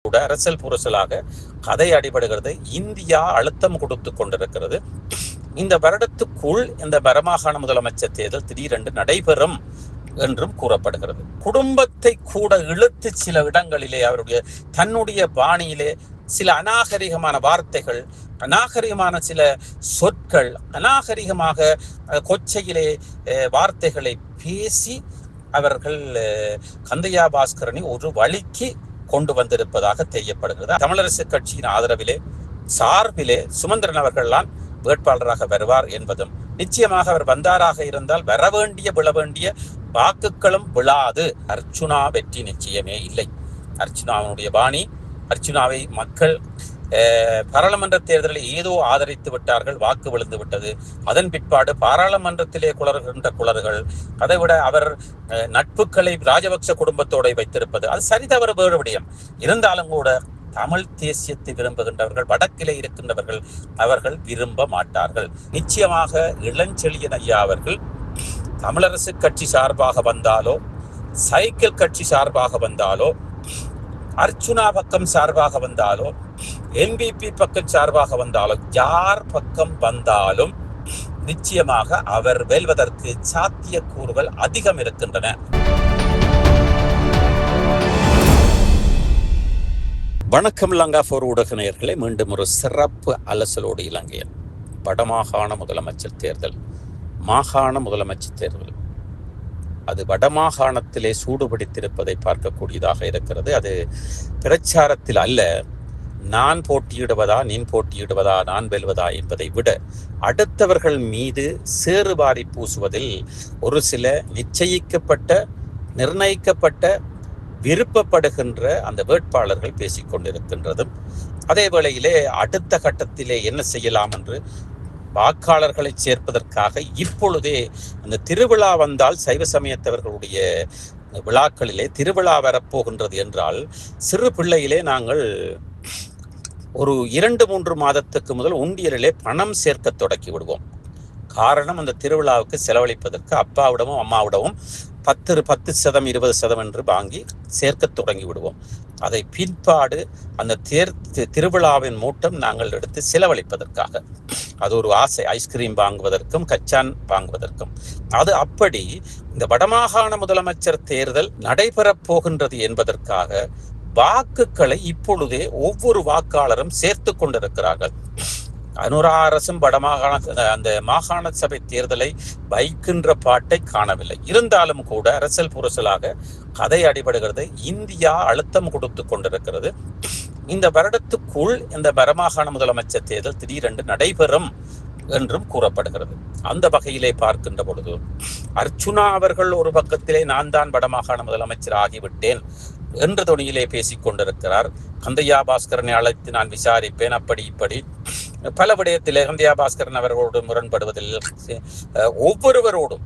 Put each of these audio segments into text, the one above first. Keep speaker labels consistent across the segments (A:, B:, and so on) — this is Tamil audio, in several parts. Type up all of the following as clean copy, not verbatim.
A: கூட அரசியல் புரசலாக கதை அடிபடுகிறது. இந்தியா அழுத்தம் கொடுத்து கொண்டிருக்கிறது. இந்த வருடத்துக்குள் இந்த வடமாகாண முதலமைச்சர் தேர்தல் திடீரென்று நடைபெறும் என்றும் கூறப்படுகிறது. குடும்பத்தை கூட இழுத்து சில இடங்களிலே அவருடைய தன்னுடைய பாணியிலே சில அநாகரிகமான வார்த்தைகள், அநாகரிகமான சில சொற்கள், அநாகரிகமாக கொச்சையிலே வார்த்தைகளை பேசி அவர்கள் கந்தையா பாஸ்கரனை ஒரு வழிக்கு கொண்டு வந்திருப்பதாக தெரியப்படுகிறது. தமிழரசு கட்சியின் ஆதரவிலே சார்பிலே சுமந்திரன் அவர்கள்தான் வேட்பாளராக வருவார் என்பதும், நிச்சயமாக அவர் வந்தாராக இருந்தால் விழ வேண்டிய வாக்குகளும் விழாது. அர்ச்சுனா வெற்றி நிச்சயமே இல்லை. அர்ச்சுனாவுடைய பாணி, அர்ச்சுனாவை மக்கள் பாராளுமன்ற தேர்தலில் ஏதோ ஆதரித்து விட்டார்கள், வாக்கு விழுந்து விட்டது. அதன் பிற்பாடு பாராளுமன்றத்திலே குளறுகின்ற குளறுகள், அதைவிட அவர் நட்புகளை ராஜபக்ச குடும்பத்தோடு வைத்திருப்பது, அது சரிதவறு வேறு விடயம். இருந்தாலும் கூட தமிழ் தேசியத்தை விரும்புகின்றவர்கள், வடக்கிலே இருக்கின்றவர்கள், அவர்கள் விரும்ப மாட்டார்கள். நிச்சயமாக இளஞ்செழியன் ஐயா அவர்கள் தமிழரசு கட்சி சார்பாக வந்தாலோ, சைக்கிள் கட்சி சார்பாக வந்தாலோ, அர்ச்சுனா பக்கம் சார்பாக வந்தாலோ, என்பிபி பக்கம் சார்பாக வந்தாலும், யார் பக்கம் வந்தாலும் நிச்சயமாக அவர் வெல்வதற்கு சாத்தியக்கூறுகள் அதிகம் இருக்கின்றன. வணக்கம் லங்கா போர் ஊடக நேயர்களே, மீண்டும் ஒரு சிறப்பு அலசலோடு இலங்கையன். வடமாகாண முதலமைச்சர் தேர்தல், மாகாண முதலமைச்சர் தேர்தல், அது வடமாகாணத்திலே சூடுபிடித்திருப்பதை பார்க்கக்கூடியதாக இருக்கிறது. அது பிரச்சாரத்தில் அல்ல, நான் போட்டியிடுவதா நீ போட்டியிடுவதா நான் வெல்வதா என்பதை விட அடுத்தவர்கள் மீது சேறுபாரி பூசுவதில் ஒரு சில நிச்சயிக்கப்பட்ட, நிர்ணயிக்கப்பட்ட, விருப்பப்படுகின்ற அந்த வேட்பாளர்கள் பேசிக்கொண்டிருக்கின்றதும், அதே வேளையிலே அடுத்த கட்டத்திலே என்ன செய்யலாம் என்று வாக்காளர்களை சேர்ப்பதற்காக இப்பொழுதே அந்த திருவிழா வந்தால் சைவ சமயத்தவர்களுடைய விழாக்களிலே திருவிழா வரப்போகின்றது என்றால் சிறு பிள்ளையிலே நாங்கள் ஒரு 2-3 மாதத்துக்கு முதல் உண்டியலிலே பணம் சேர்க்க தொடக்கி விடுவோம். காரணம், அந்த திருவிழாவுக்கு செலவழிப்பதற்கு அப்பாவிடமும் அம்மாவிடமும் 10% 20% என்று வாங்கி சேர்க்க தொடங்கி விடுவோம். அதை பிற்பாடு அந்த திருவிழாவின் மூட்டம் நாங்கள் எடுத்து செலவழிப்பதற்காக, அது ஒரு ஆசை, ஐஸ்கிரீம் வாங்குவதற்கும் கச்சான் வாங்குவதற்கும். அது அப்படி இந்த வடமாகாண முதலமைச்சர் தேர்தல் நடைபெறப் போகின்றது என்பதற்காக வாக்குகளை இப்பொழுதே ஒவ்வொரு வாக்காளரும் சேர்த்து கொண்டிருக்கிறார்கள். அனுரா அரசும் வடமாகாண அந்த மாகாண சபை தேர்தலை வைக்கின்ற பாட்டை காணவில்லை. இருந்தாலும் கூட அரசியல் புரசலாக கதை அடிபடுகிறது. இந்தியா அழுத்தம் கொடுத்து கொண்டிருக்கிறது. இந்த வருடத்துக்குள் இந்த வடமாகாண முதலமைச்சர் தேர்தல் திடீரென்று நடைபெறும் என்றும் கூறப்படுகிறது. அந்த வகையிலே பார்க்கின்ற பொழுது அர்ச்சுனா அவர்கள் ஒரு பக்கத்திலே நான் தான் வடமாகாண முதலமைச்சர் ஆகிவிட்டேன் என்ற தொனியிலே பேசிக் கொண்டிருக்கிறார். கந்தையா பாஸ்கரனை அழைத்து நான் விசாரிப்பேன், அப்படி இப்படி பல விடயத்திலே கந்தையா பாஸ்கரன் அவர்களோடு முரண்படுவதில், ஒவ்வொருவரோடும்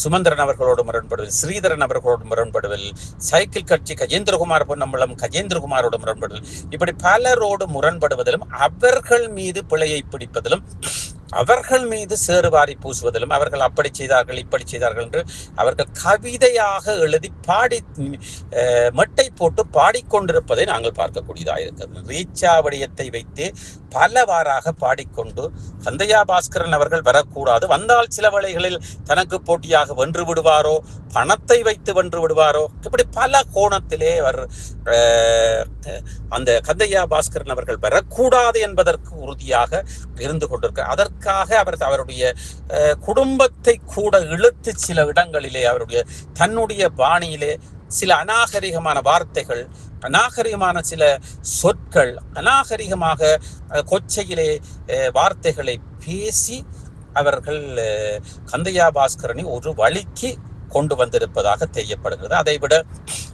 A: சுமந்திரன் அவர்களோடு முரண்படுவதில், ஸ்ரீதரன் அவர்களோடு முரண்படுவதில், சைக்கிள் கட்சி கஜேந்திரகுமார் பொன்னம்பலம் கஜேந்திரகுமாரோடு முரண்படுவதில், இப்படி பலரோடு முரண்படுவதிலும், அவர்கள் மீது பிழையை பிடிப்பதிலும், அவர்கள் மீது சேறுவாரி பூசுவதிலும், அவர்கள் அப்படி செய்தார்கள் இப்படி செய்தார்கள் என்று அவர்கள் கவிதையாக எழுதி பாடி மட்டை போட்டு பாடிக்கொண்டிருப்பதை நாங்கள் பார்க்கக்கூடியதாக இருக்கிறது. ரீச்சா விடயத்தை வைத்து பலவாறாக பாடிக்கொண்டு கந்தையா பாஸ்கரன் அவர்கள் வரக்கூடாது, வந்தால் சில வேளைகளில் தனக்கு போட்டியாக வென்று விடுவாரோ, பணத்தை வைத்து வென்று விடுவாரோ, இப்படி பல கோணத்திலே அவர் அந்த கந்தையா பாஸ்கரன் அவர்கள் வரக்கூடாது என்பதற்கு உறுதியாக இருந்து கொண்டிருக்கிறார். அதற்காக அவருடைய குடும்பத்தை கூட இழுத்து சில இடங்களிலே அவருடைய தன்னுடைய பாணியிலே சில அநாகரிகமான வார்த்தைகள், அநாகரிகமான சில சொற்கள், அநாகரிகமாக கொச்சையிலே வார்த்தைகளை பேசி அவர்கள் கந்தையா பாஸ்கரனை ஒரு வழிக்கு கொண்டு வந்திருப்பதாக தெரியப்படுகிறது. அதைவிட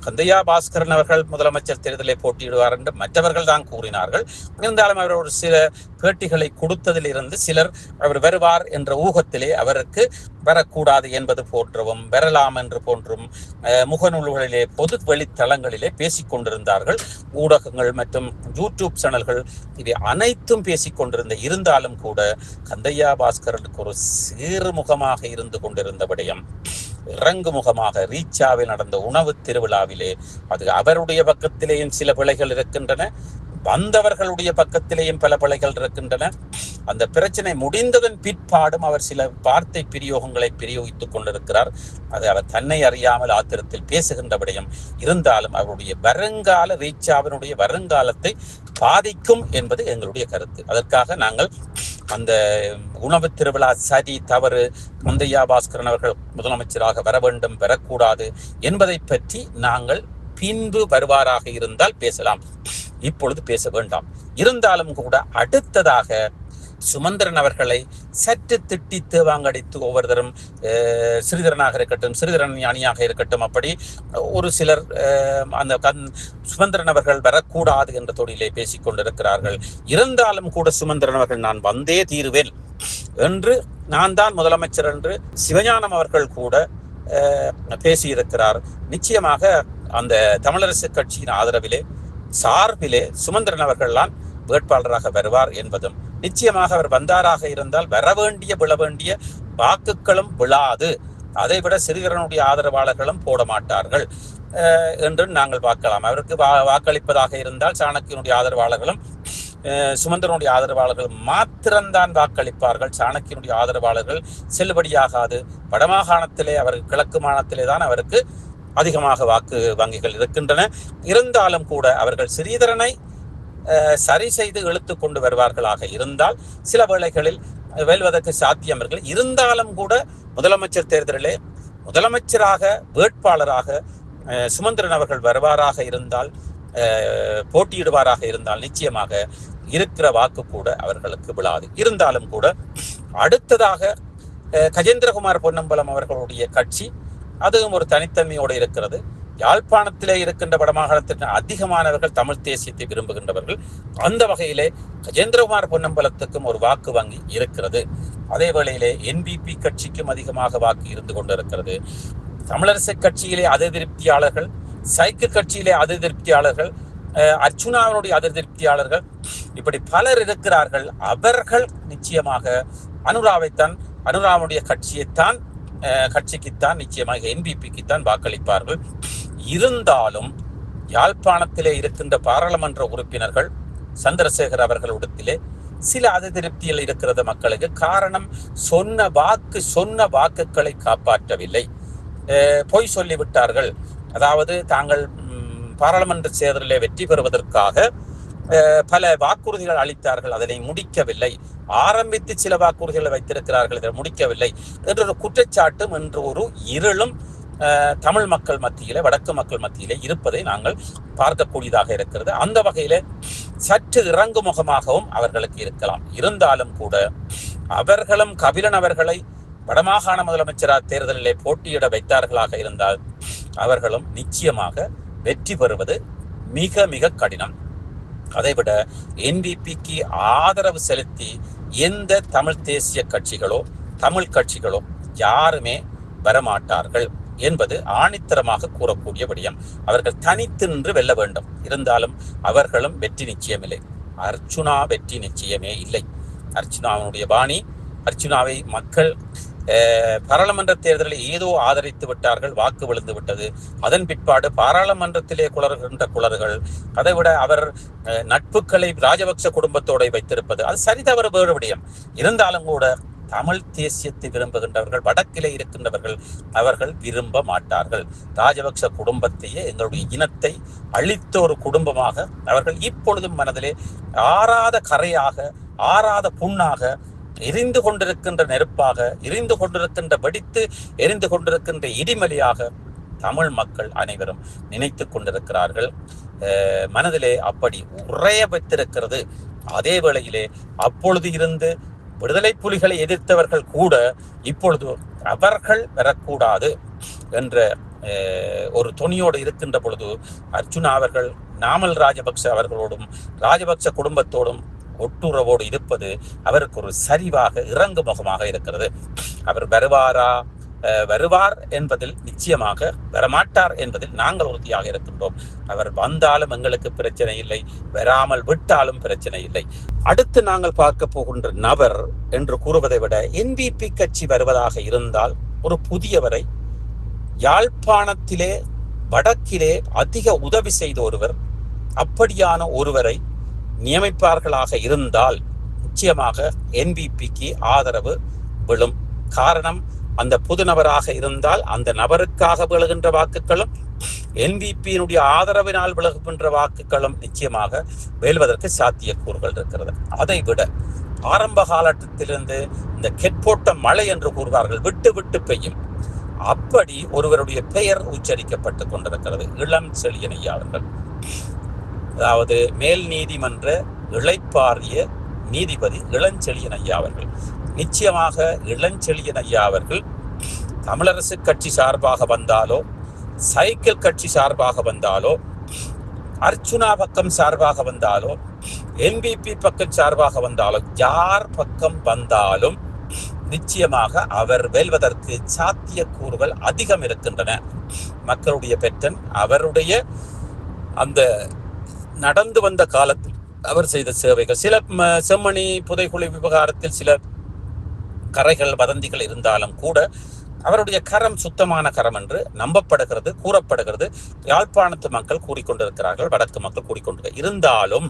A: கந்தையா பாஸ்கரன் அவர்கள் முதலமைச்சர் தேர்தலை போட்டியிடுவார் என்று மற்றவர்கள் தான் கூறினார்கள். இருந்தாலும் அவர் ஒரு சில பேட்டிகளை கொடுத்ததிலிருந்து சிலர் அவர் வருவார் என்ற ஊகத்திலே அவருக்கு வரக்கூடாது என்பது போன்றவும் வரலாம் என்று போன்றும் முகநூல்களிலே பொது வெளித்தளங்களிலே பேசிக்கொண்டிருந்தார்கள். ஊடகங்கள் மற்றும் யூடியூப் சேனல்கள் இவை அனைத்தும் பேசிக்கொண்டிருந்த, இருந்தாலும் கூட கந்தையா பாஸ்கரனுக்கு ஒரு சேறுமுகமாக இருந்து கொண்டிருந்த விடயம் இறங்குமுகமாக ரீச்சாவில் நடந்த உணவு திருவிழாவிலே அது அவருடைய பக்கத்திலேயும் சில பிழைகள் இருக்கின்றன, வந்தவர்களுடைய பக்கத்திலேயும் பல பிழைகள் இருக்கின்றன. அந்த பிரச்சனை முடிந்ததன் பிற்பாடும் அவர் சில வார்த்தை பிரயோகங்களை பிரயோகித்துக் கொண்டிருக்கிறார். அது அவர் தன்னை அறியாமல் ஆத்திரத்தில் பேசுகின்ற விடயம். இருந்தாலும் அவருடைய வருங்கால ரீச்சாவினுடைய வருங்காலத்தை பாதிக்கும் என்பது எங்களுடைய கருத்து. அதற்காக நாங்கள் அந்த உணவு திருவிழா சரி தவறு, முந்தையா பாஸ்கரன் அவர்கள் முதலமைச்சராக வர வேண்டும் வரக்கூடாது என்பதை பற்றி நாங்கள் பின்பு வருவாராக இருந்தால் பேசலாம், இப்பொழுது பேச வேண்டாம். இருந்தாலும் கூட அடுத்ததாக சுமந்திரன் அவர்களை சற்று திட்டி தேவாங்கடித்து ஒவ்வொருத்தரும் சிறிதரனாக இருக்கட்டும், சிறிதரன் அணியாக இருக்கட்டும், அப்படி ஒரு சிலர் அந்த சுமந்திரன் அவர்கள் வரக்கூடாது என்ற தொழிலை பேசிக் கொண்டிருக்கிறார்கள். இருந்தாலும் கூட சுமந்திரன் அவர்கள் நான் வந்தே தீருவேன் என்று, நான் தான் முதலமைச்சர் என்று சிவஞானம் அவர்கள் கூட பேசியிருக்கிறார். நிச்சயமாக அந்த தமிழரசு கட்சியின் ஆதரவிலே சார்பிலே சுமந்திரன் அவர்கள்தான் வேட்பாளராக வருவார் என்பதும், நிச்சயமாக அவர் வந்தாராக இருந்தால் விழ வேண்டிய வாக்குகளும் விழாது, அதைவிட சிறிதரனுடைய ஆதரவாளர்களும் போட மாட்டார்கள் என்று நாங்கள் பார்க்கலாம். அவருக்கு வாக்களிப்பதாக இருந்தால் சாணக்கியனுடைய ஆதரவாளர்களும் சுமந்திரனுடைய ஆதரவாளர்கள் மாத்திரம்தான் வாக்களிப்பார்கள். சாணக்கியனுடைய ஆதரவாளர்கள் செல்லுபடியாகாது. வடமாகாணத்திலே அவருக்கு, கிழக்கு மாகாணத்திலே தான் அவருக்கு அதிகமாக வாக்கு வங்கிகள் இருக்கின்றன. இருந்தாலும் கூட அவர்கள் ஸ்ரீதரனை சரி செய்து இழுத்து கொண்டு வருவார்களாக இருந்தால் சில வேளைகளில் வெல்வதற்கு சாத்தியமர்கள். இருந்தாலும் கூட முதலமைச்சர் தேர்தலிலே முதலமைச்சராக வேட்பாளராக சுமந்திரன் அவர்கள் வருவாராக இருந்தால், போட்டியிடுவாராக இருந்தால் நிச்சயமாக இருக்கிற வாக்கு கூட அவர்களுக்கு விழாது. இருந்தாலும் கூட அடுத்ததாக கஜேந்திரகுமார் பொன்னம்பலம் அவர்களுடைய கட்சி அதுவும் ஒரு தனித்தன்மையோடு இருக்கிறது. யாழ்ப்பாணத்திலே இருக்கின்ற வடமாகாணத்திற்கு அதிகமானவர்கள் தமிழ் தேசியத்தை விரும்புகின்றவர்கள். அந்த வகையிலே கஜேந்திரகுமார் பொன்னம்பலத்துக்கும் ஒரு வாக்கு வங்கி இருக்கிறது. அதே வேளையிலே என்பிபி கட்சிக்கும் அதிகமாக வாக்கு இருந்து கொண்டிருக்கிறது. தமிழரசு கட்சியிலே அதிருப்தியாளர்கள், சைக்கிள் கட்சியிலே அதிருப்தியாளர்கள், அர்ச்சுனாவினுடைய அதிருப்தியாளர்கள், இப்படி பலர் இருக்கிறார்கள். அவர்கள் நிச்சயமாக அனுராவுடைய கட்சிக்குத்தான் நிச்சயமாக என்பிபிக்குத்தான் வாக்களிப்பார்கள். இருந்தாலும் யாழ்ப்பாணத்திலே இருக்கின்ற பாராளுமன்ற உறுப்பினர்கள் சந்திரசேகர் அவர்களிடத்திலே சில அதிருப்திகள் இருக்கிறது மக்களுக்கு. காரணம், சொன்ன வாக்குகளை காப்பாற்றவில்லை, பொய் சொல்லிவிட்டார்கள். அதாவது தாங்கள் பாராளுமன்ற தேர்தலிலே வெற்றி பெறுவதற்காக பல வாக்குறுதிகள் அளித்தார்கள், அதனை முடிக்கவில்லை. ஆரம்பித்து சில வாக்குறுதிகளை வைத்திருக்கிறார்கள், இதை முடிக்கவில்லை என்ற ஒரு குற்றச்சாட்டும் என்று ஒரு இருளும் தமிழ் மக்கள் மத்தியிலே, வடக்கு மக்கள் மத்தியிலே இருப்பதை நாங்கள் பார்க்கக்கூடியதாக இருக்கிறது. அந்த வகையிலே சற்று இறங்குமுகமாகவும் அவர்களுக்கு இருக்கலாம். இருந்தாலும் கூட அவர்களும் கபிலன் அவர்களை வடமாகாண முதலமைச்சராக தேர்தலிலே போட்டியிட வைத்தார்களாக இருந்தால் அவர்களும் நிச்சயமாக வெற்றி பெறுவது மிக மிக கடினம். அதைவிட என்பிபிக்கு ஆதரவு செலுத்தி எந்த தமிழ் தேசிய கட்சிகளோ தமிழ் கட்சிகளோ யாருமே வரமாட்டார்கள் என்பது ஆணித்தரமாக கூறக்கூடிய விடயம். அவர்கள் தனித்து நின்று வெல்ல வேண்டும். இருந்தாலும் அவர்களும் வெற்றி நிச்சயமில்லை. அர்ச்சுனா வெற்றி நிச்சயமே இல்லை. அர்ச்சுனாவுடைய பாணி, அர்ச்சுனாவை மக்கள் பாராளுமன்ற தேர்தலில் ஏதோ ஆதரித்து விட்டார்கள், வாக்கு விழுந்து விட்டது. அதன் பிற்பாடு பாராளுமன்றத்திலே குளறுகின்ற குளறுகள், அதைவிட அவர் நட்புகளை ராஜபக்ச குடும்பத்தோடு வைத்திருப்பது, அது சரிதவறு வேறு விடயம். இருந்தாலும் கூட தமிழ் தேசியத்தை விரும்புகின்றவர்கள், வடக்கிலே இருக்கின்றவர்கள், அவர்கள் விரும்ப மாட்டார்கள். ராஜபக்ச குடும்பத்தையே, எங்களுடைய இனத்தை அழித்த ஒரு குடும்பமாக அவர்கள் இப்பொழுதும் மனதிலே ஆறாத கரையாக, ஆறாத புண்ணாக, எரிந்து கொண்டிருக்கின்ற நெருப்பாக, எரிந்து கொண்டிருக்கின்ற வெடித்து எரிந்து கொண்டிருக்கின்ற இடிமலையாக தமிழ் மக்கள் அனைவரும் நினைத்து கொண்டிருக்கிறார்கள். மனதிலே அப்படி உறைய வைத்திருக்கிறது. அதே வேளையிலே அப்பொழுது இருந்து விடுதலை புலிகளை எதிர்த்தவர்கள் கூட இப்பொழுது அவர்கள் வரக்கூடாது என்ற ஒரு துணியோடு இருக்கின்ற பொழுது அர்ச்சுனா அவர்கள் நாமல் ராஜபக்ச அவர்களோடும் ராஜபக்ச குடும்பத்தோடும் ஒட்டுறவோடு இருப்பது அவருக்கு ஒரு சரிவாக இறங்குமுகமாக இருக்கிறது. அவர் வருவார் என்பதில் நிச்சயமாக வரமாட்டார் என்பதில் நாங்கள் உறுதியாக இருக்கின்றோம். அவர் வந்தாலும் எங்களுக்கு பிரச்சனை இல்லை, வராமல் விட்டாலும் பிரச்சனை இல்லை. அடுத்து நாங்கள் பார்க்க போகின்ற நபர் என்று கூறுவதை விட என்பிபி கட்சி வருவதாக இருந்தால் ஒரு புதியவரை யாழ்ப்பாணத்திலே வடக்கிலே அதிக உதவி செய்த ஒருவர், அப்படியான ஒருவரை நியமிப்பார்களாக இருந்தால் நிச்சயமாக NVPக்கு ஆதரவு விழும். காரணம், அந்த புது நபராக இருந்தால் அந்த நபருக்காக விழுகின்ற வாக்குகளும் NVPயினுடைய ஆதரவினால் விலகுகின்ற வாக்குகளும் நிச்சயமாக வெல்வதற்கு சாத்தியக்கூறுகள் இருக்கிறது. அதை விட ஆரம்ப காலத்திலிருந்து இந்த கெட்போட்ட மழை என்று கூறுவார்கள், விட்டு விட்டு பெய்யும். அப்படி ஒருவருடைய பெயர் உச்சரிக்கப்பட்டு கொண்டிருக்கிறது. இளம் செழியன் ஐயா அவர்கள், அதாவது மேல் நீதிமன்ற இளைப்பாறிய நீதிபதி இளஞ்செழியன் ஐயா அவர்கள். நிச்சயமாக இளஞ்செழியன் ஐயா அவர்கள் தமிழரசு கட்சி சார்பாக வந்தாலோ, சைக்கிள் கட்சி சார்பாக வந்தாலோ, அர்ச்சுனா பக்கம் சார்பாக வந்தாலோ, NVP பக்கம் சார்பாக வந்தாலோ, யார் பக்கம் வந்தாலும் நிச்சயமாக அவர் வெல்வதற்கு சாத்தியக்கூறுகள் அதிகம் இருக்கின்றன. மக்களுடைய பெற்றன் அவருடைய அந்த நடந்து வந்த காலத்தில் அவர் செய்த சேவைகள், சில செம்மணி புதைகுழி விவகாரத்தில் சில கரைகள் வதந்திகள் இருந்தாலும் கூட அவருடைய கரம் சுத்தமான கரம் என்று நம்பப்படுகிறது, கூறப்படுகிறது. யாழ்ப்பாணத்து மக்கள் கூறிக்கொண்டிருக்கிறார்கள், வடக்கு மக்கள் கூறிக்கொண்டிருக்கிறார்கள். இருந்தாலும்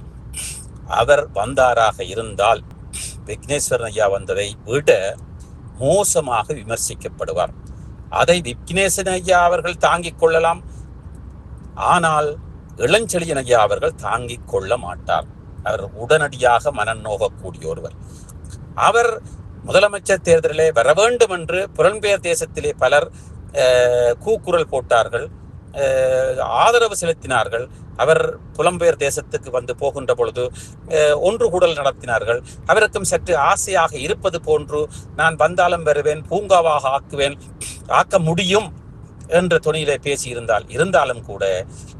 A: அவர் வந்தாராக இருந்தால் விக்னேஸ்வரன் ஐயா வந்ததை விட மோசமாக விமர்சிக்கப்படுவார். அதை விக்னேஸ்வரன் ஐயா அவர்கள் தாங்கிக் கொள்ளலாம், ஆனால் இளஞ்செழியன் ஐயா அவர்கள் தாங்கிக் கொள்ள மாட்டார். அவர் உடனடியாக மனநோகக்கூடிய ஒருவர். அவர் முதலமைச்சர் தேர்தலிலே வர வேண்டும் என்று புலம்பெயர் தேசத்திலே பலர் கூக்குரல் போட்டார்கள், ஆதரவு செலுத்தினார்கள். அவர் புலம்பெயர் தேசத்துக்கு வந்து போகின்ற பொழுது ஒன்று கூடல் நடத்தினார்கள். அவருக்கும் சற்று ஆசையாக இருப்பது போன்று, நான் வந்தாலும் வருவேன், பூங்காவாக ஆக்க முடியும் என்ற துணியிலே இருந்தாலும் கூட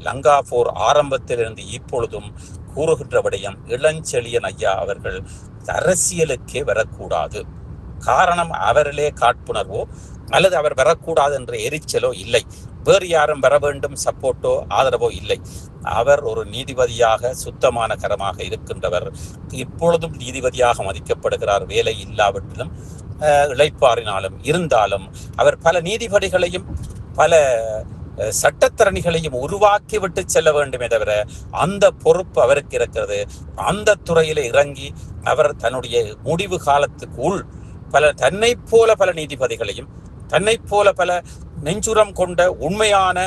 A: லங்கா 4 ஆரம்பத்திலிருந்து இப்பொழுதும் கூறுகின்ற விடயம், இளஞ்செழியன் ஐயா அவர்கள் அரசியலுக்கே வரக்கூடாது. காரணம், அவரிலே காட்புணர்வோ அல்லது அவர் வரக்கூடாது என்ற எரிச்சலோ இல்லை. வேறு யாரும் வர வேண்டும் சப்போர்ட்டோ ஆதரவோ இல்லை. அவர் ஒரு நீதிபதியாக சுத்தமான கரமாக இருக்கின்றவர். இப்பொழுதும் நீதிபதியாக மதிக்கப்படுகிறார், வேலை இல்லாவிட்டிலும் இளைப்பாறினாலும். இருந்தாலும் அவர் பல நீதிபதிகளையும் பல சட்டத்தரணிகளையும் உருவாக்கி விட்டு செல்ல வேண்டுமே தவிர அந்த பொறுப்பு அவருக்கு இருக்கிறது. அந்த துறையில இறங்கி அவர் தன்னுடைய முடிவு காலத்துக்குள் தன்னை போல பல நீதிபதிகளையும், தன்னை போல பல நெஞ்சுரம் கொண்ட உண்மையான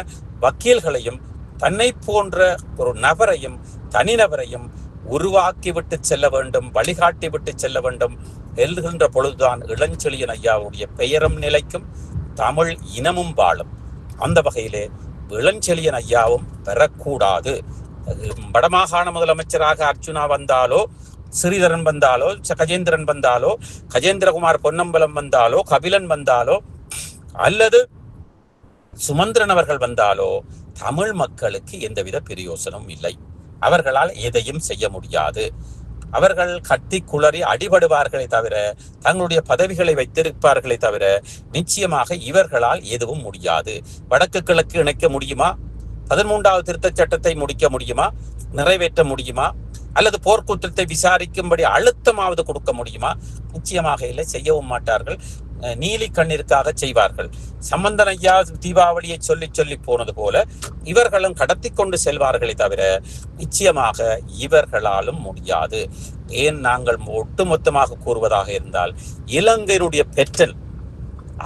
A: வக்கீல்களையும், தன்னை போன்ற ஒரு நபரையும் தனிநபரையும் உருவாக்கி விட்டு செல்ல வேண்டும், வழிகாட்டி விட்டு செல்ல வேண்டும் எழுகின்ற பொழுதுதான் இளஞ்செழியன் ஐயாவுடைய பெயரும் நிலைக்கும், தமிழ் இனமும் வாழும். அந்த வகையிலே இளஞ்செழியன் ஐயாவும் பெறக்கூடாது. வடமாகாண முதலமைச்சராக அர்ச்சுனா வந்தாலோ, ஸ்ரீதரன் வந்தாலோ, கஜேந்திரன் வந்தாலோ, கஜேந்திரகுமார் பொன்னம்பலம் வந்தாலோ, கபிலன் வந்தாலோ, அல்லது சுமந்திரன் அவர்கள் வந்தாலோ தமிழ் மக்களுக்கு எந்தவித பிரயோசனமும் இல்லை. அவர்களால் எதையும் செய்ய முடியாது. அவர்கள் கட்டி குளறி அடிபடுவார்களே தவிர, தங்களுடைய பதவிகளை வைத்திருப்பார்களே தவிர, நிச்சயமாக இவர்களால் எதுவும் முடியாது. வடக்கு கிழக்கு இணைக்க முடியுமா? 13வது திருத்தச் சட்டத்தை முடிக்க முடியுமா? நிறைவேற்ற முடியுமா? அல்லது போர்க்குற்றத்தை விசாரிக்கும்படி அழுத்தமாவது கொடுக்க முடியுமா? நிச்சயமாக இல்லை, செய்யவும் மாட்டார்கள். நீலி கண்ணிற்காக செய்வார்கள். சம்பந்தன் ஐயா தீபாவளியை சொல்லி போனது போல இவர்களும் கடத்தி கொண்டு செல்வார்களே தவிர நிச்சயமாக இவர்களாலும் முடியாது. ஏன் நாங்கள் ஒட்டுமொத்தமாக கூறுவதாக இருந்தால், இலங்கையினுடைய பெற்றல்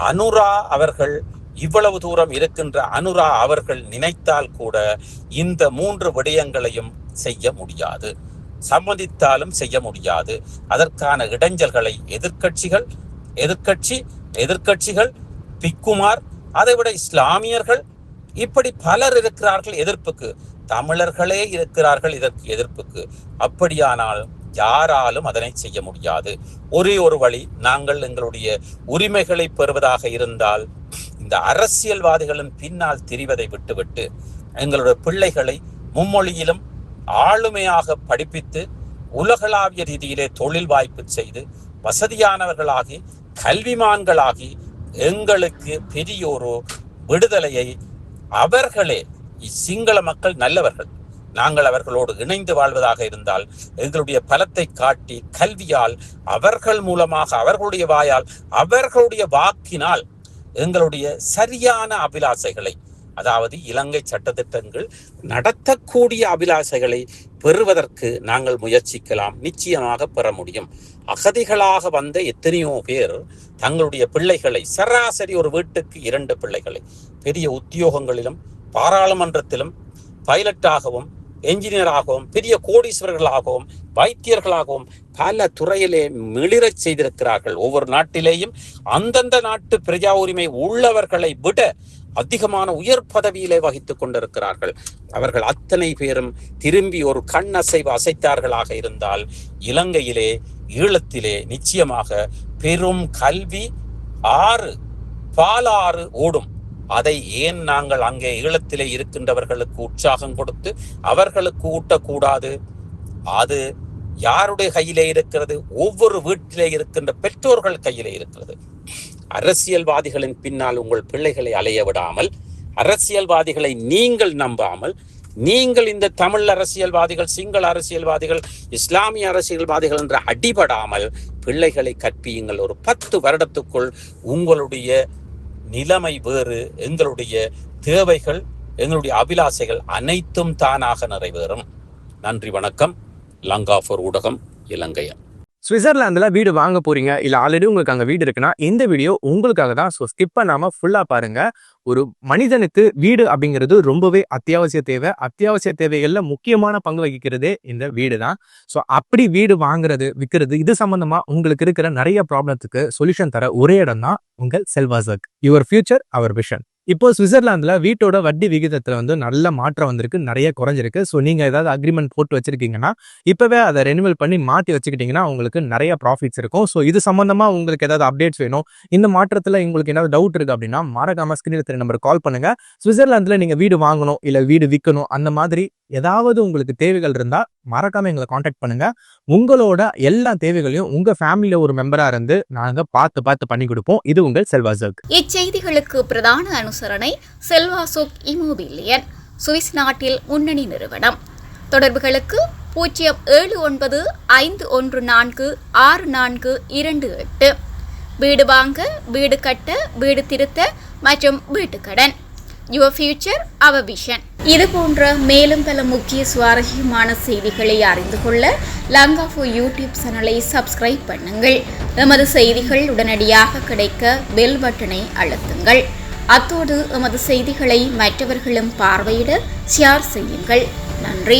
A: அனுரா அவர்கள், இவ்வளவு தூரம் இருக்கின்ற அனுரா அவர்கள் நினைத்தால் கூட இந்த 3 விடயங்களையும் செய்ய முடியாது. சம்மதித்தாலும் செய்ய முடியாது. அதற்கான இடைஞ்சல்களை எதிர்கட்சிகள் பிக்குமார், அதைவிட இஸ்லாமியர்கள், இப்படி பலர் இருக்கிறார்கள் எதிர்ப்புக்கு. தமிழர்களே இருக்கிறார்கள் இதற்கு எதிர்ப்புக்கு. அப்படியானால் யாராலும் அதனை செய்ய முடியாது. ஒரே ஒரு வழி, நாங்கள் எங்களுடைய உரிமைகளை பெறுவதாக இருந்தால் இந்த அரசியல்வாதிகளின் பின்னால் திரிவதை விட்டுவிட்டு எங்களுடைய பிள்ளைகளை மும்மொழியிலும் ஆளுமையாக படிப்பித்து உலகளாவிய ரீதியிலே தொழில் வாய்ப்பு செய்து வசதியானவர்களாகி கல்விமான்களாகி எங்களுக்கு பெரியோரு விடுதலையை அவர்களே, சிங்கள மக்கள் நல்லவர்கள், நாங்கள் அவர்களோடு இணைந்து வாழ்வதாக இருந்தால் எங்களுடைய பலத்தை காட்டி கல்வியால், அவர்கள் மூலமாக, அவர்களுடைய வாயால், அவர்களுடைய வாக்கினால் எங்களுடைய சரியான அபிலாசைகளை, அதாவது இலங்கை சட்டத்திட்டங்கள் நடத்தக்கூடிய அபிலாசைகளை பெறுவதற்கு நாங்கள் முயற்சிக்கலாம். நிச்சயமாக பெற முடியும். அகதிகளாக வந்த எத்தனையோ பேர் தங்களுடைய பிள்ளைகளை, சராசரி ஒரு வீட்டுக்கு 2 பிள்ளைகளை பெரிய உத்தியோகங்களிலும் பாராளுமன்றத்திலும் பைலட்டாகவும் என்ஜினியராகவும் பெரிய கோடீஸ்வரர்களாகவும் வைத்தியர்களாகவும் பல துறையிலே மிளிரச் செய்திருக்கிறார்கள். ஒவ்வொரு நாட்டிலேயும் அந்தந்த நாட்டு பிரஜா உரிமை உள்ளவர்களை விட அதிகமான உயர் பதவியிலே வகித்துக் கொண்டிருக்கிறார்கள். அவர்கள் அத்தனை பேரும் திரும்பி ஒரு கண்ணசைவு அசைத்தார்களாக இருந்தால் இலங்கையிலே, ஈழத்திலே நிச்சயமாக பெரும் கல்வி பாலாறு ஓடும். அதை ஏன் நாங்கள் அங்கே ஈழத்திலே இருக்கின்றவர்களுக்கு உற்சாகம் கொடுத்து அவர்களுக்கு ஊட்டக்கூடாது? அது யாருடைய கையிலே இருக்கிறது? ஒவ்வொரு வீட்டிலே இருக்கின்ற பெற்றோர்கள் கையிலே இருக்கிறது. அரசியல்வாதிகளின் பின்னால் உங்கள் பிள்ளைகளை அலைய விடாமல், அரசியல்வாதிகளை நீங்கள் நம்பாமல், நீங்கள் இந்த தமிழ் அரசியல்வாதிகள், சிங்கள அரசியல்வாதிகள், இஸ்லாமிய அரசியல்வாதிகள் என்ற அடிபடாமல் பிள்ளைகளை கற்பியுங்கள். ஒரு 10 வருடத்துக்குள் உங்களுடைய நிலைமை வேறு, எங்களுடைய தேவைகள், எங்களுடைய அபிலாசைகள் அனைத்தும் தானாக நிறைவேறும். நன்றி, வணக்கம். லங்கா ஃபார் ஊடகம், இலங்கையன்.
B: சுவிட்சர்லாந்தில் வீடு வாங்க போறீங்க, இல்லை ஆல்ரெடி உங்களுக்கு அங்கே வீடு இருக்குன்னா இந்த வீடியோ உங்களுக்காக தான். ஸோ ஸ்கிப் பண்ணாமல் ஃபுல்லாக பாருங்க. ஒரு மனிதனுக்கு வீடு அப்படிங்கிறது ரொம்பவே அத்தியாவசிய தேவை. அத்தியாவசிய தேவைகளில் முக்கியமான பங்கு வகிக்கிறதே இந்த வீடு தான். ஸோ அப்படி வீடு வாங்குறது, விற்கிறது, இது சம்பந்தமா உங்களுக்கு இருக்கிற நிறைய ப்ராப்ளத்துக்கு சொல்யூஷன் தர ஒரே இடம் தான் உங்கள் செல்வாசக். Your future our vision. இப்போ சுவிட்சர்லாந்துல வீட்டோட வட்டி விகிதத்துல நல்ல மாற்றம் வந்திருக்கு, நிறைய குறைஞ்சிருக்கு. ஸோ நீங்க ஏதாவது அக்ரிமெண்ட் போட்டு வச்சிருக்கீங்கன்னா இப்பவே அதை ரெனிவல் பண்ணி மாற்றி வச்சுக்கிட்டீங்கன்னா உங்களுக்கு நிறைய ப்ராஃபிட்ஸ் இருக்கும். ஸோ இது சம்பந்தமா உங்களுக்கு ஏதாவது அப்டேட்ஸ் வேணும், இந்த மாற்றத்துல உங்களுக்கு ஏதாவது டவுட் இருக்கு அப்படின்னா மறக்காம ஸ்கிரீன்ல தெரிய நம்பர் கால் பண்ணுங்க. சுவிட்சர்லாந்துல நீங்க வீடு வாங்கணும், இல்ல வீடு விற்கணும், அந்த மாதிரி ஏதாவது உங்களுக்கு தேவைகள் இருந்தா மறக்காம எங்களை கான்டாக்ட் பண்ணுங்க. உங்களோட எல்லா தேவைகளையும் உங்க ஃபேமிலியில ஒரு மெம்பரா இருந்து நாங்க பார்த்து பண்ணி கொடுப்போம். இது உங்கள் செல்வாசக்.
C: இச்செய்திகளுக்கு பிரதான அனுசரணை செல்வாசோக் இமோபிலியன், சுவிஸ் நாட்டில் முன்னணி நிறுவனம். தொடர்புகளுக்கு 0795146428. வீடு வாங்க, வீடு கட்ட, வீடு திருத்த மற்றும் வீட்டு கடன். Your future our vision. இது போன்ற மேலும் பல முக்கிய சுவாரஸ்யமான செய்திகளை அறிந்து கொள்ள லங்கா4 யூடியூப் சேனலை சப்ஸ்கிரைப் பண்ணுங்கள். எமது செய்திகள் உடனடியாக கிடைக்க பெல் பட்டனை அழுத்துங்கள். அத்தோடு எமது செய்திகளை மற்றவர்களும் பார்வையிட ஷேர் செய்யுங்கள். நன்றி.